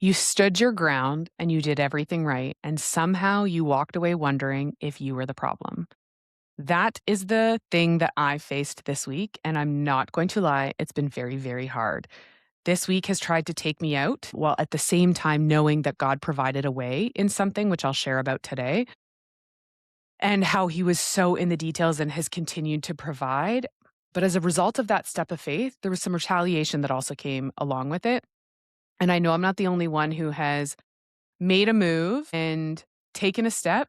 You stood your ground and you did everything right, and somehow you walked away wondering if you were the problem. That is the thing that I faced this week, and I'm not going to lie, it's been very, very hard. This week has tried to take me out, while at the same time knowing that God provided a way in something, which I'll share about today, and how He was so in the details and has continued to provide. But as a result of that step of faith, there was some retaliation that also came along with it. And I know I'm not the only one who has made a move and taken a step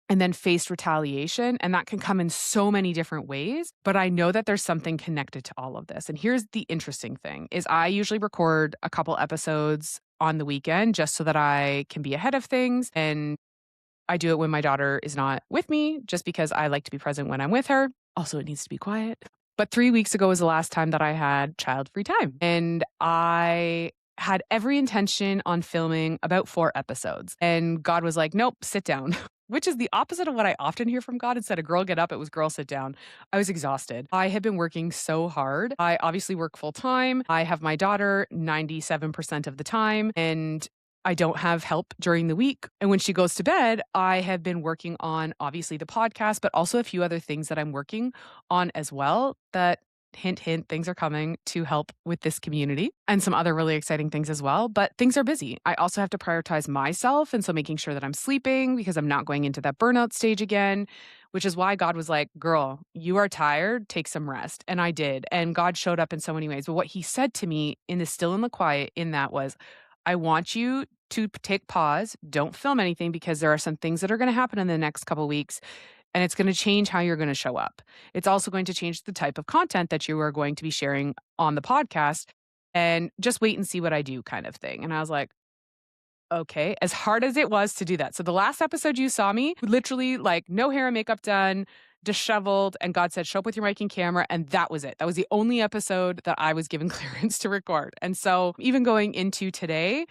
and then faced retaliation, and that can come in so many different ways, but I know that there's something connected to all of this. And here's the interesting thing is I usually record a couple episodes on the weekend just so that I can be ahead of things, and I do it when my daughter is not with me just because I like to be present when I'm with her. Also, it needs to be quiet. But 3 weeks ago was the last time that I had child-free time, and I had every intention on filming about 4 episodes, and God was like, "Nope, sit down," which is the opposite of what I often hear from God. Instead of "Girl, get up," it was "Girl, sit down." I was exhausted. I had been working so hard. I obviously work full-time. I have my daughter 97% of the time, and I don't have help during the week. And when she goes to bed, I have been working on obviously the podcast, but also a few other things that I'm working on as well that hint, hint, things are coming to help with this community and some other really exciting things as well. But things are busy. I also have to prioritize myself. And so making sure that I'm sleeping because I'm not going into that burnout stage again, which is why God was like, "Girl, you are tired. Take some rest." And I did. And God showed up in so many ways. But what He said to me in the still and the quiet in that was, "I want you to take pause. Don't film anything because there are some things that are going to happen in the next couple weeks, and it's going to change how you're going to show up. It's also going to change the type of content that you are going to be sharing on the podcast, and just wait and see what I do," kind of thing. And I was like, "Okay," as hard as it was to do that. So the last episode you saw me, literally like no hair and makeup done, disheveled, and God said, "Show up with your mic and camera," and that was it. That was the only episode that I was given clearance to record. And so even going into today,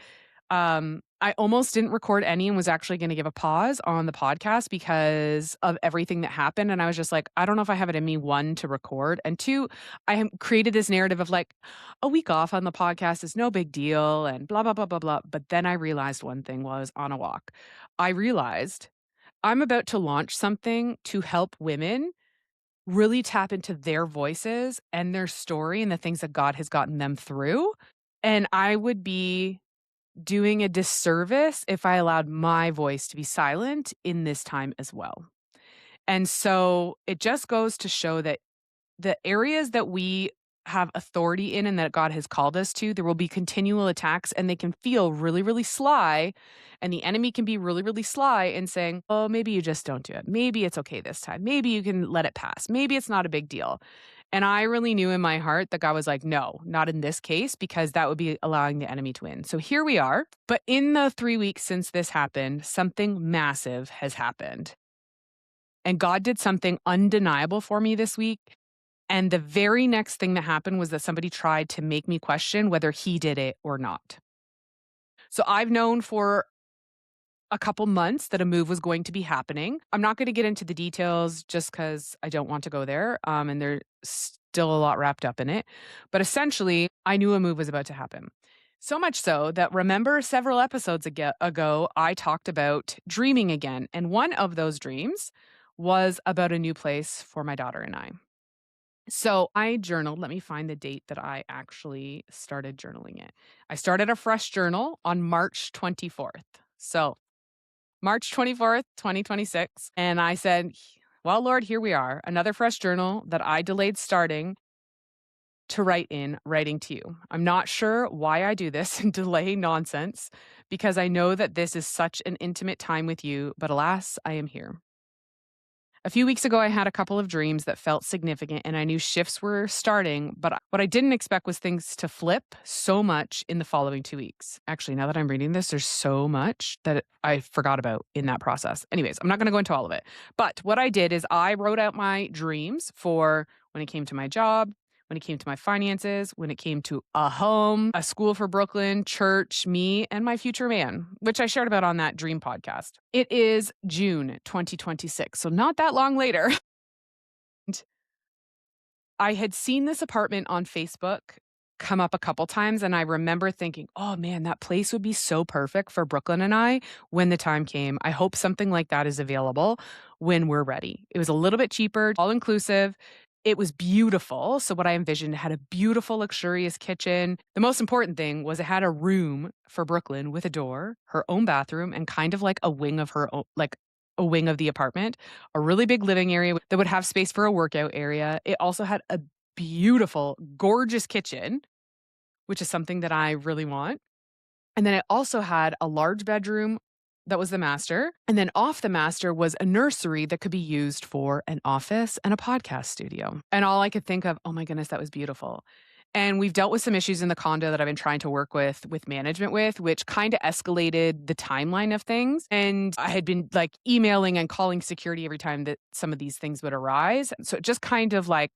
I almost didn't record any and was actually gonna give a pause on the podcast because of everything that happened, and I was just like, "I don't know if I have it in me, 1, to record, and 2, I have created this narrative of, like, a week off on the podcast is no big deal and blah, blah, blah, blah, blah." But then I realized one thing while I was on a walk. I realized I'm about to launch something to help women really tap into their voices and their story and the things that God has gotten them through, and I would be doing a disservice if I allowed my voice to be silent in this time as well. And so it just goes to show that the areas that we have authority in and that God has called us to, there will be continual attacks and they can feel really, really sly. And the enemy can be really, really sly in saying, "Oh, maybe you just don't do it. Maybe it's okay this time. Maybe you can let it pass. Maybe it's not a big deal." And I really knew in my heart that God was like, "No, not in this case, because that would be allowing the enemy to win." So here we are. But in the 3 weeks since this happened, something massive has happened. And God did something undeniable for me this week. And the very next thing that happened was that somebody tried to make me question whether He did it or not. So I've known for a couple months that a move was going to be happening. I'm not going to get into the details just because I don't want to go there. And there's still a lot wrapped up in it. But essentially, I knew a move was about to happen. So much so that remember several episodes ago, I talked about dreaming again. And one of those dreams was about a new place for my daughter and I. So I journaled. Let me find the date that I actually started journaling it. I started a fresh journal on March 24th. So March 24th, 2026. And I said, "Well, Lord, here we are. Another fresh journal that I delayed starting to writing to you. I'm not sure why I do this and delay nonsense because I know that this is such an intimate time with you, but alas, I am here. A few weeks ago, I had a couple of dreams that felt significant and I knew shifts were starting, but what I didn't expect was things to flip so much in the following 2 weeks. Actually, now that I'm reading this, there's so much that I forgot about in that process. Anyways, I'm not going to go into all of it. But what I did is I wrote out my dreams for when it came to my job, when it came to my finances, when it came to a home, a school for Brooklyn, church, me, and my future man, which I shared about on that dream podcast. It is June 2026, so not that long later. And I had seen this apartment on Facebook come up a couple times, and I remember thinking, "Oh, man, that place would be so perfect for Brooklyn and I when the time came. I hope something like that is available when we're ready." It was a little bit cheaper, all inclusive. It was beautiful. So what I envisioned, it had a beautiful, luxurious kitchen. The most important thing was it had a room for Brooklyn with a door, her own bathroom, and kind of like a wing of her own, like a wing of the apartment, a really big living area that would have space for a workout area. It also had a beautiful, gorgeous kitchen, which is something that I really want. And then it also had a large bedroom that was the master. And then off the master was a nursery that could be used for an office and a podcast studio. And all I could think of, oh my goodness, that was beautiful. And we've dealt with some issues in the condo that I've been trying to work with management with, which kind of escalated the timeline of things. And I had been like emailing and calling security every time that some of these things would arise. So it just kind of like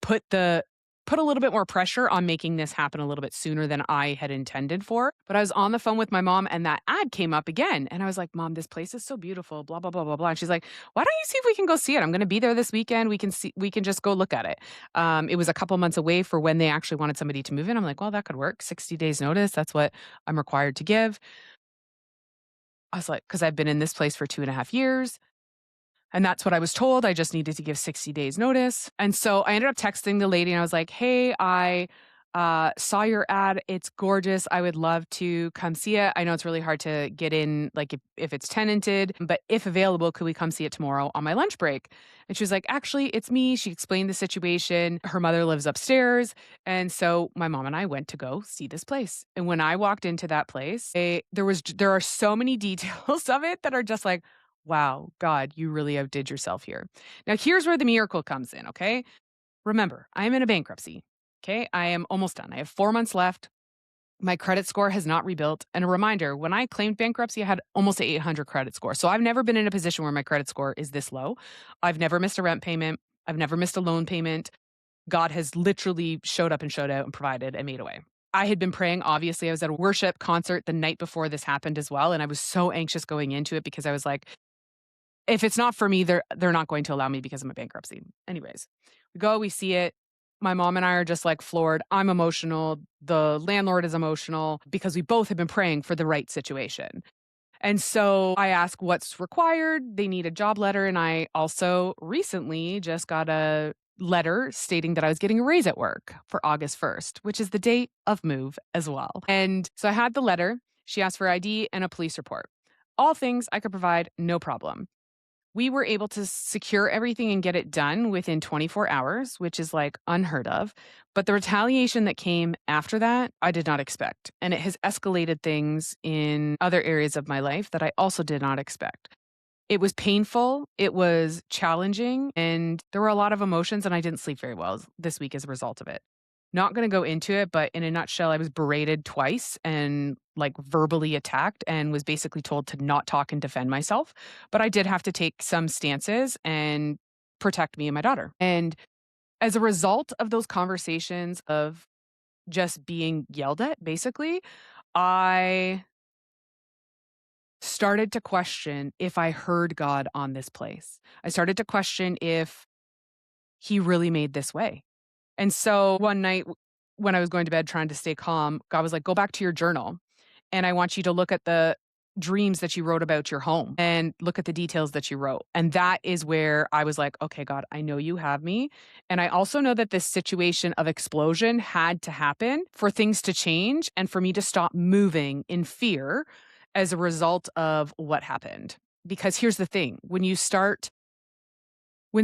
put the put a little bit more pressure on making this happen a little bit sooner than I had intended for. But I was on the phone with my mom and that ad came up again. And I was like, "Mom, this place is so beautiful, blah, blah, blah, blah, blah." And she's like, "Why don't you see if we can go see it? I'm gonna be there this weekend. We can just go look at it." It was a couple months away for when they actually wanted somebody to move in. I'm like, well, that could work. 60 days notice. That's what I'm required to give. I was like, because I've been in this place for 2.5 years. And that's what I was told. I just needed to give 60 days notice. And so I ended up texting the lady and I was like, "Hey, I saw your ad. It's gorgeous. I would love to come see it. I know it's really hard to get in, like if it's tenanted, but if available, could we come see it tomorrow on my lunch break?" And she was like, "Actually, it's me." She explained the situation. Her mother lives upstairs. And so my mom and I went to go see this place. And when I walked into that place, there are so many details of it that are just like, wow, God, you really outdid yourself here. Now, here's where the miracle comes in, okay? Remember, I am in a bankruptcy, okay? I am almost done. I have 4 months left. My credit score has not rebuilt. And a reminder, when I claimed bankruptcy, I had almost an 800 credit score. So I've never been in a position where my credit score is this low. I've never missed a rent payment. I've never missed a loan payment. God has literally showed up and showed out and provided and made a way. I had been praying. Obviously, I was at a worship concert the night before this happened as well. And I was so anxious going into it because I was like, if it's not for me, they're not going to allow me because of my bankruptcy. Anyways, we go, we see it. My mom and I are just like floored. I'm emotional. The landlord is emotional because we both have been praying for the right situation. And so I ask what's required. They need a job letter. And I also recently just got a letter stating that I was getting a raise at work for August 1st, which is the date of move as well. And so I had the letter. She asked for ID and a police report. All things I could provide, no problem. We were able to secure everything and get it done within 24 hours, which is like unheard of. But the retaliation that came after that, I did not expect. And it has escalated things in other areas of my life that I also did not expect. It was painful, it was challenging, and there were a lot of emotions, and I didn't sleep very well this week as a result of it. Not gonna go into it, but in a nutshell, I was berated twice and, like, verbally attacked and was basically told to not talk and defend myself, but I did have to take some stances and protect me and my daughter, and as a result of those conversations of just being yelled at, basically, I started to question if I heard God on this place. I started to question if he really made this way. And so one night when I was going to bed trying to stay calm, God was like, "Go back to your journal and I want you to look at the dreams that you wrote about your home and look at the details that you wrote." And that is where I was like, "Okay, God, I know you have me. And I also know that this situation of explosion had to happen for things to change and for me to stop moving in fear as a result of what happened." Because here's the thing, when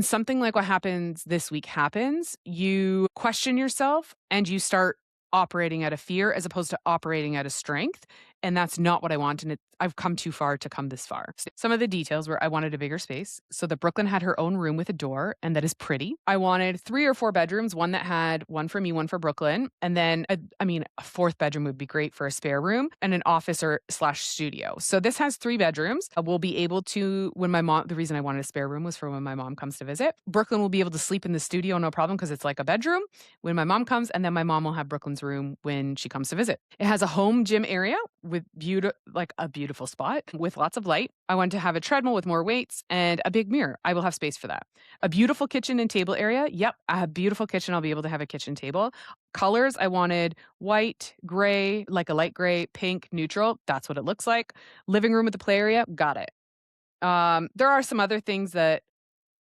something like what happens this week happens, you question yourself and you start operating out of fear as opposed to operating out of strength. And that's not what I want. And I've come too far to come this far. Some of the details were I wanted a bigger space so that Brooklyn had her own room with a door and that is pretty. I wanted 3 or 4 bedrooms, one that had one for me, one for Brooklyn. And then, a fourth bedroom would be great for a spare room and an office or slash studio. So this has 3 bedrooms. We'll be able to, the reason I wanted a spare room was for when my mom comes to visit. Brooklyn will be able to sleep in the studio, no problem, because it's like a bedroom when my mom comes. And then my mom will have Brooklyn's room when she comes to visit. It has a home gym area with like a beautiful spot with lots of light. I wanted to have a treadmill with more weights and a big mirror. I will have space for that. A beautiful kitchen and table area. Yep, I have a beautiful kitchen. I'll be able to have a kitchen table. Colors, I wanted white, gray, like a light gray, pink, neutral. That's what it looks like. Living room with the play area. Got it. There are some other things that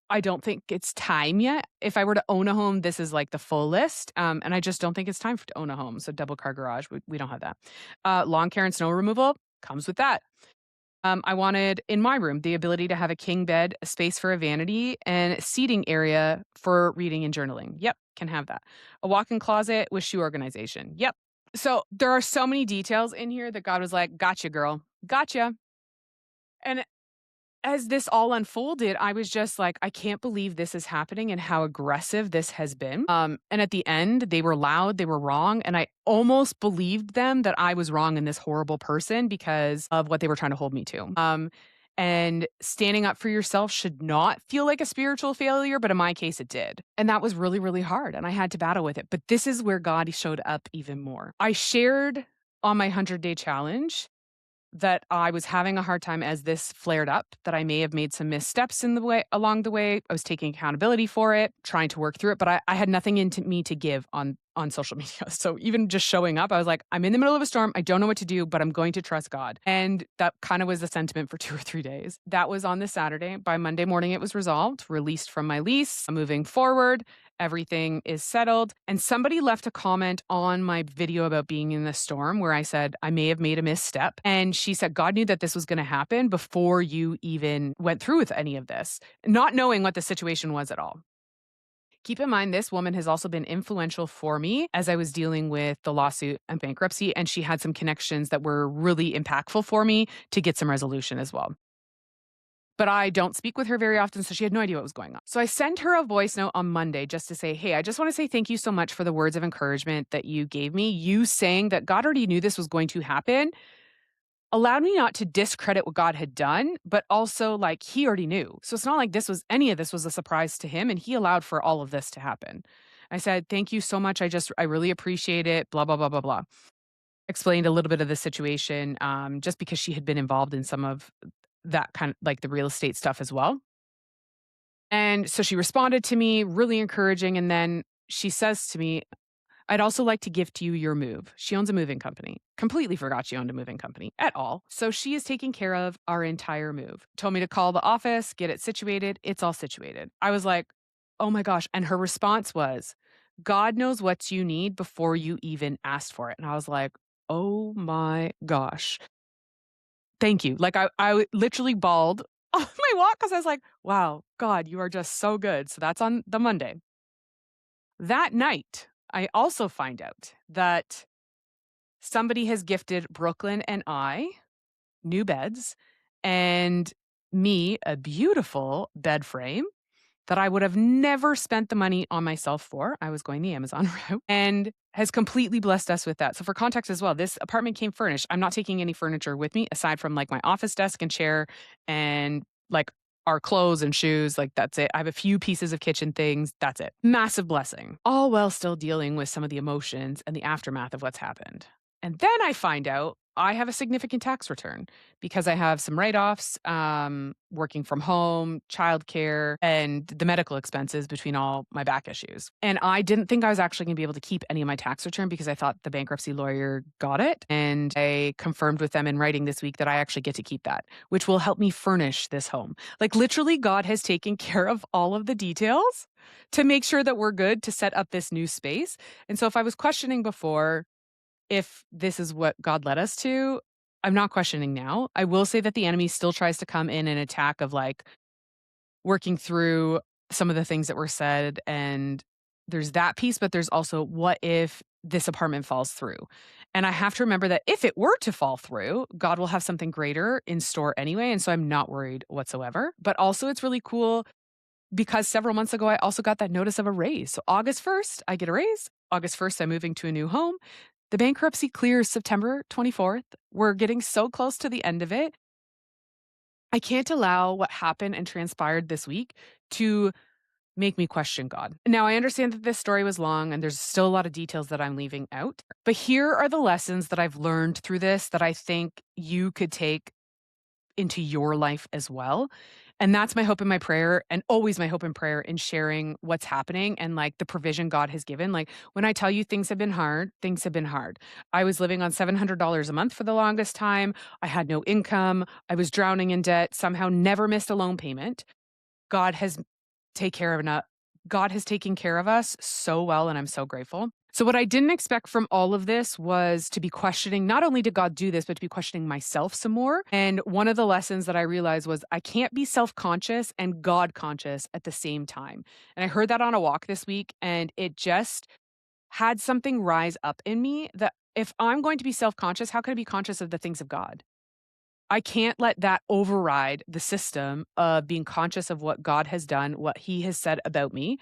I don't think it's time yet. If I were to own a home, this is like the full list. And I just don't think it's time to own a home. So double car garage, we don't have that. Lawn care and snow removal comes with that. I wanted in my room the ability to have a king bed, a space for a vanity, and seating area for reading and journaling. Yep, can have that. A walk-in closet with shoe organization. Yep. So there are so many details in here that God was like, "Gotcha, girl, gotcha." And as this all unfolded, I was just like, I can't believe this is happening and how aggressive this has been. And at the end, they were loud, they were wrong. And I almost believed them that I was wrong in this horrible person because of what they were trying to hold me to. And standing up for yourself should not feel like a spiritual failure, but in my case, it did. And that was really, really hard. And I had to battle with it. But this is where God showed up even more. I shared on my 100-day challenge that I was having a hard time as this flared up, that I may have made some missteps in the way along the way. I was taking accountability for it, trying to work through it, but I had nothing into me to give on social media. So even just showing up, I was like, I'm in the middle of a storm. I don't know what to do, but I'm going to trust God. And that kind of was the sentiment for 2 or 3 days. That was on this Saturday. By Monday morning, it was resolved, released from my lease. I'm moving forward. Everything is settled. And somebody left a comment on my video about being in the storm where I said, I may have made a misstep. And she said, God knew that this was going to happen before you even went through with any of this, not knowing what the situation was at all. Keep in mind, this woman has also been influential for me as I was dealing with the lawsuit and bankruptcy, and she had some connections that were really impactful for me to get some resolution as well. But I don't speak with her very often, so she had no idea what was going on. So I sent her a voice note on Monday just to say, hey, I just want to say thank you so much for the words of encouragement that you gave me. You saying that God already knew this was going to happen allowed me not to discredit what God had done, but also like he already knew. So it's not like any of this was a surprise to him, and he allowed for all of this to happen. I said, thank you so much. I really appreciate it, blah, blah, blah, blah, blah. Explained a little bit of the situation, just because she had been involved in some of that kind of like the real estate stuff as well. And so she responded to me, really encouraging. And then she says to me, I'd also like to gift you your move. She owns a moving company. Completely forgot she owned a moving company at all. So she is taking care of our entire move. Told me to call the office, get it situated. It's all situated. I was like, oh my gosh. And her response was, God knows what you need before you even asked for it. And I was like, oh my gosh. Thank you. Like I literally bawled on my walk because I was like, wow, God, you are just so good. So that's on the Monday. That night, I also find out that somebody has gifted Brooklyn and I new beds and me a beautiful bed frame that I would have never spent the money on myself for. I was going the Amazon route and has completely blessed us with that. So for context as well, this apartment came furnished. I'm not taking any furniture with me aside from like my office desk and chair and like our clothes and shoes. Like that's it. I have a few pieces of kitchen things. That's it. Massive blessing. All while still dealing with some of the emotions and the aftermath of what's happened. And then I find out I have a significant tax return because I have some write-offs, working from home, childcare, and the medical expenses between all my back issues. And I didn't think I was actually going to be able to keep any of my tax return because I thought the bankruptcy lawyer got it. And I confirmed with them in writing this week that I actually get to keep that, which will help me furnish this home. Like literally, God has taken care of all of the details to make sure that we're good to set up this new space. And so if I was questioning before, if this is what God led us to, I'm not questioning now. I will say that the enemy still tries to come in and attack of like working through some of the things that were said. And there's that piece, but there's also what if this apartment falls through? And I have to remember that if it were to fall through, God will have something greater in store anyway. And so I'm not worried whatsoever. But also it's really cool because several months ago, I also got that notice of a raise. So August 1st, I get a raise. August 1st, I'm moving to a new home. The bankruptcy clears September 24th. We're getting so close to the end of it. I can't allow what happened and transpired this week to make me question God. Now, I understand that this story was long and there's still a lot of details that I'm leaving out, but here are the lessons that I've learned through this that I think you could take into your life as well. And that's my hope and my prayer, and always my hope and prayer in sharing what's happening and like the provision God has given. Like when I tell you things have been hard, things have been hard. I was living on $700 a month for the longest time. I had no income. I was drowning in debt, somehow never missed a loan payment. God has take care of eno God has taken care of us so well, and I'm so grateful. So what I didn't expect from all of this was to be questioning, not only did God do this, but to be questioning myself some more. And one of the lessons that I realized was I can't be self-conscious and God conscious at the same time. And I heard that on a walk this week, and it just had something rise up in me that if I'm going to be self-conscious, how can I be conscious of the things of God? I can't let that override the system of being conscious of what God has done, what he has said about me.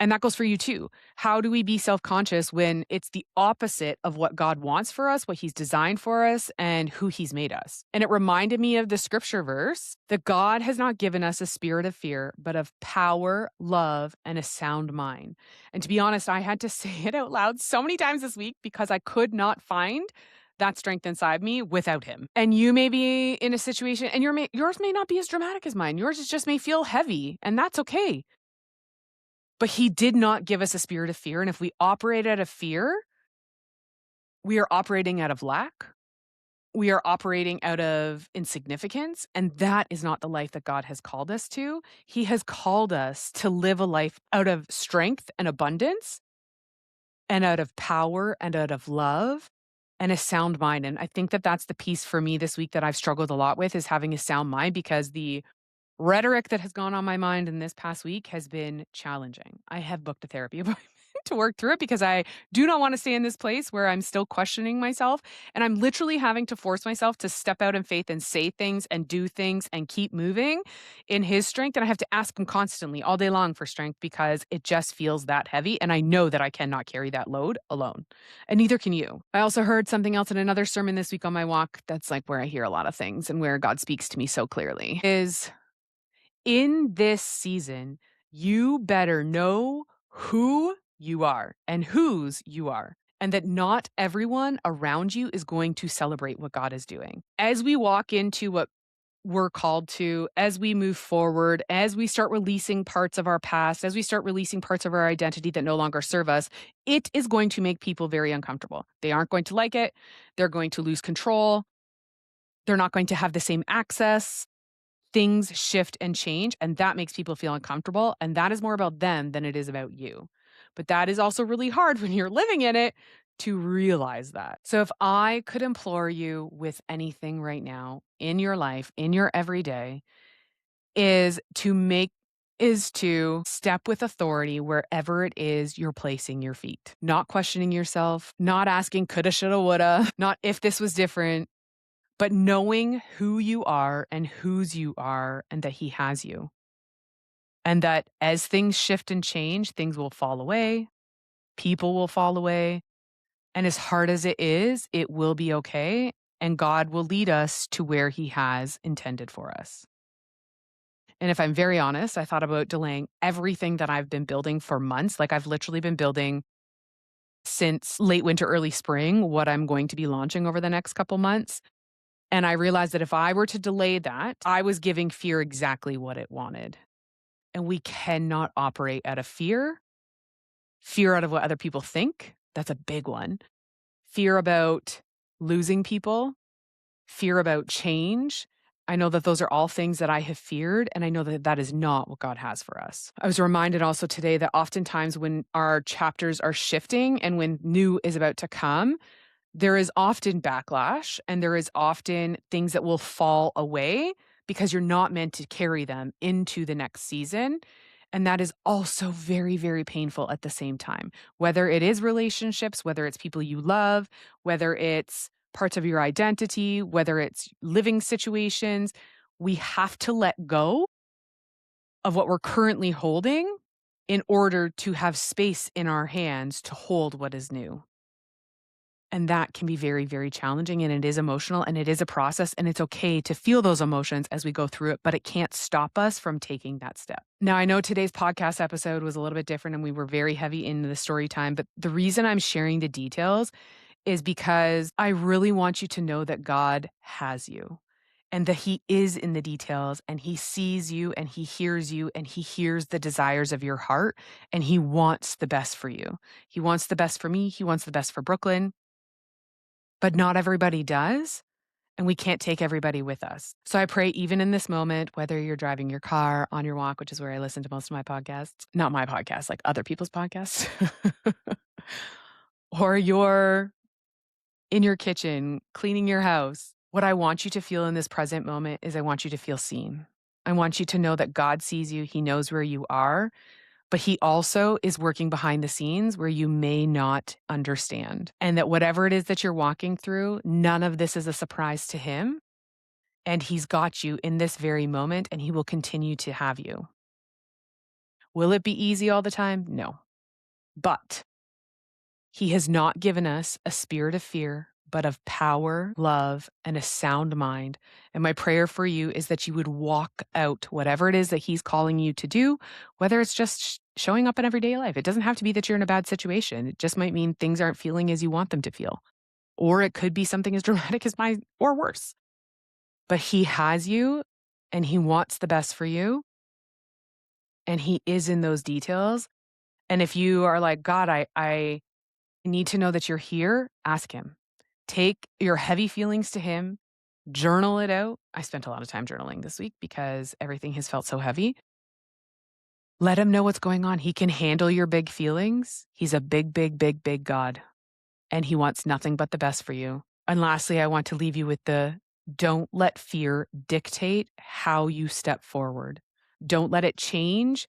And that goes for you too. How do we be self conscious when it's the opposite of what God wants for us, what he's designed for us, and who he's made us? And it reminded me of the scripture verse that God has not given us a spirit of fear, but of power, love, and a sound mind. And to be honest, I had to say it out loud so many times this week because I could not find that strength inside me without him. And you may be in a situation, and yours may not be as dramatic as mine. Yours just may feel heavy, and that's okay. But he did not give us a spirit of fear, and if we operate out of fear, we are operating out of lack. We are operating out of insignificance, and that is not the life that God has called us to. He has called us to live a life out of strength and abundance, and out of power, and out of love, and a sound mind, and I think that that's the piece for me this week that I've struggled a lot with is having a sound mind because the rhetoric that has gone on my mind in this past week has been challenging. I have booked a therapy appointment to work through it because I do not want to stay in this place where I'm still questioning myself. And I'm literally having to force myself to step out in faith and say things and do things and keep moving in his strength. And I have to ask him constantly all day long for strength because it just feels that heavy. And I know that I cannot carry that load alone. And neither can you. I also heard something else in another sermon this week on my walk that's like where I hear a lot of things and where God speaks to me so clearly is in this season, you better know who you are and whose you are, and that not everyone around you is going to celebrate what God is doing. As we walk into what we're called to, as we move forward, as we start releasing parts of our past, as we start releasing parts of our identity that no longer serve us, it is going to make people very uncomfortable. They aren't going to like it. They're going to lose control. They're not going to have the same access. Things shift and change, and that makes people feel uncomfortable, and that is more about them than it is about you. But that is also really hard when you're living in it to realize that. So if I could implore you with anything right now in your life, in your everyday, is to make is to step with authority wherever it is you're placing your feet. Not questioning yourself, not asking coulda, shoulda, woulda, not if this was different, but knowing who you are and whose you are and that he has you. And that as things shift and change, things will fall away, people will fall away. And as hard as it is, it will be okay. And God will lead us to where he has intended for us. And if I'm very honest, I thought about delaying everything that I've been building for months. Like I've literally been building since late winter, early spring, what I'm going to be launching over the next couple months. And I realized that if I were to delay that, I was giving fear exactly what it wanted. And we cannot operate out of fear, fear out of what other people think. That's a big one. Fear about losing people, fear about change. I know that those are all things that I have feared, and I know that that is not what God has for us. I was reminded also today that oftentimes when our chapters are shifting and when new is about to come, there is often backlash and there is often things that will fall away because you're not meant to carry them into the next season. And that is also very, very painful at the same time. Whether it is relationships, whether it's people you love, whether it's parts of your identity, whether it's living situations, we have to let go of what we're currently holding in order to have space in our hands to hold what is new. And that can be very, very challenging, and it is emotional, and it is a process, and it's okay to feel those emotions as we go through it, but it can't stop us from taking that step. Now, I know today's podcast episode was a little bit different, and we were very heavy into the story time, but the reason I'm sharing the details is because I really want you to know that God has you and that He is in the details and He sees you and He hears you and He hears the desires of your heart and He wants the best for you. He wants the best for me. He wants the best for Brooklyn, but not everybody does. And we can't take everybody with us. So I pray, even in this moment, whether you're driving your car, on your walk, which is where I listen to most of my podcasts, not my podcast, like other people's podcasts, or you're in your kitchen, cleaning your house. What I want you to feel in this present moment is I want you to feel seen. I want you to know that God sees you. He knows where you are, but He also is working behind the scenes where you may not understand. And that whatever it is that you're walking through, none of this is a surprise to Him. And He's got you in this very moment, and He will continue to have you. Will it be easy all the time? No. But He has not given us a spirit of fear, but of power, love, and a sound mind. And my prayer for you is that you would walk out whatever it is that He's calling you to do, whether it's just showing up in everyday life. It doesn't have to be that you're in a bad situation. It just might mean things aren't feeling as you want them to feel. Or it could be something as dramatic as mine or worse. But He has you and He wants the best for you. And He is in those details. And if you are like, God, I need to know that you're here, ask Him. Take your heavy feelings to Him, journal it out. I spent a lot of time journaling this week because everything has felt so heavy. Let Him know what's going on. He can handle your big feelings. He's a big, big, big, big God, and He wants nothing but the best for you. And lastly, I want to leave you with the don't let fear dictate how you step forward. Don't let it change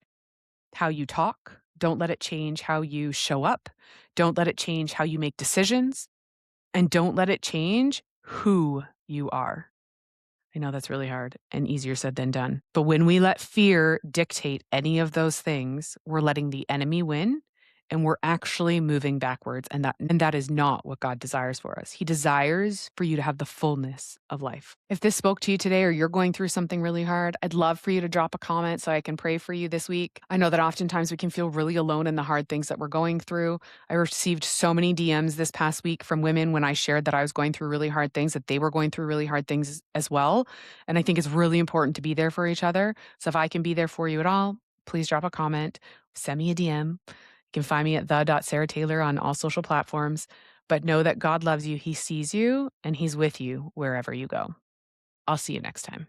how you talk. Don't let it change how you show up. Don't let it change how you make decisions. And don't let it change who you are. I know that's really hard and easier said than done. But when we let fear dictate any of those things, we're letting the enemy win and we're actually moving backwards. And that is not what God desires for us. He desires for you to have the fullness of life. If this spoke to you today or you're going through something really hard, I'd love for you to drop a comment so I can pray for you this week. I know that oftentimes we can feel really alone in the hard things that we're going through. I received so many DMs this past week from women when I shared that I was going through really hard things, that they were going through really hard things as well. And I think it's really important to be there for each other. So if I can be there for you at all, please drop a comment, send me a DM. You can find me at the.sarahtaylor on all social platforms. But know that God loves you, He sees you, and He's with you wherever you go. I'll see you next time.